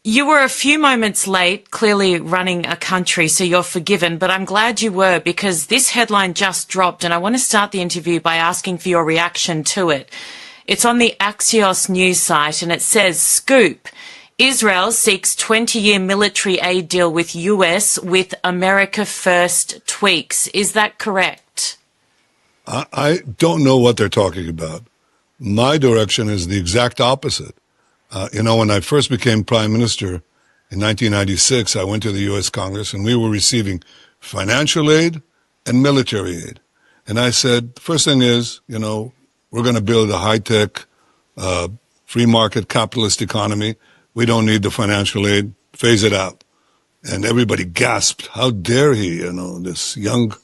You were a few moments late, clearly running a country, so you're forgiven, but I'm glad you were because this headline just dropped and I want to start the interview by asking for your reaction to it. It's on the Axios news site and it says, Scoop, Israel seeks 20-year military aid deal with US with America First tweaks. Is that correct? I don't know what they're talking about. My direction is the exact opposite. When I first became prime minister in 1996, I went to the U.S. Congress and we were receiving financial aid and military aid. And I said, first thing is, we're going to build a high-tech, free market capitalist economy. We don't need the financial aid. Phase it out. And everybody gasped. How dare he, this young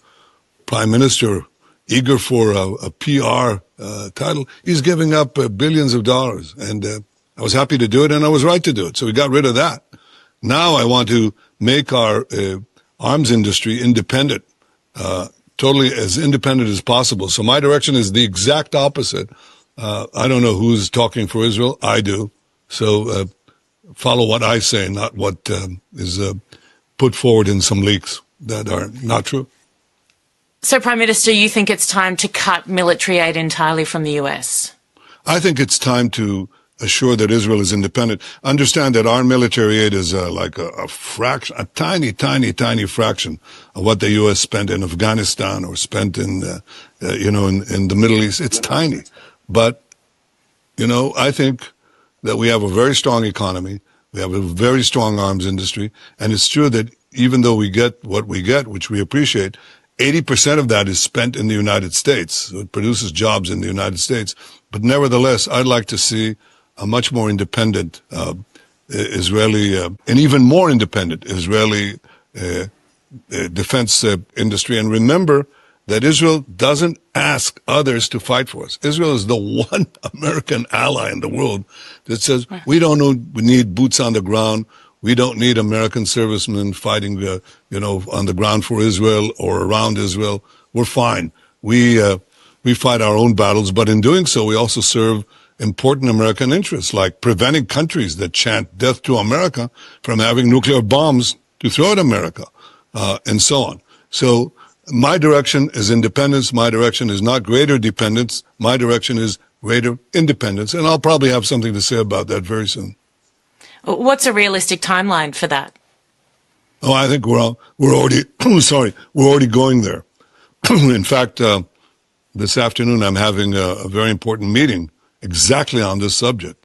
prime minister eager for a PR title. He's giving up billions of dollars. And I was happy to do it, and I was right to do it. So we got rid of that. Now I want to make our arms industry independent, totally as independent as possible. So my direction is the exact opposite. I don't know who's talking for Israel. I do. So follow what I say, not what is put forward in some leaks that are not true. So, Prime Minister, you think it's time to cut military aid entirely from the US? I think it's time to assure that Israel is independent. Understand that our military aid is like a fraction, a tiny, tiny, tiny fraction of what the U.S. spent in Afghanistan or spent in the Middle East. It's tiny. But, I think that we have a very strong economy. We have a very strong arms industry. And it's true that even though we get what we get, which we appreciate, 80% of that is spent in the United States. So it produces jobs in the United States. But nevertheless, I'd like to see a much more independent Israeli, and even more independent Israeli defense industry. And remember that Israel doesn't ask others to fight for us. Israel is the one American ally in the world that says, we need boots on the ground. We don't need American servicemen fighting, on the ground for Israel or around Israel. We're fine. We fight our own battles, but in doing so, we also serve important American interests, like preventing countries that chant death to America from having nuclear bombs to throw at America, and so on. So my direction is independence. My direction is not greater dependence. My direction is greater independence. And I'll probably have something to say about that very soon. What's a realistic timeline for that? Oh, I think we're already, we're already going there. In fact, this afternoon I'm having a very important meeting exactly on this subject.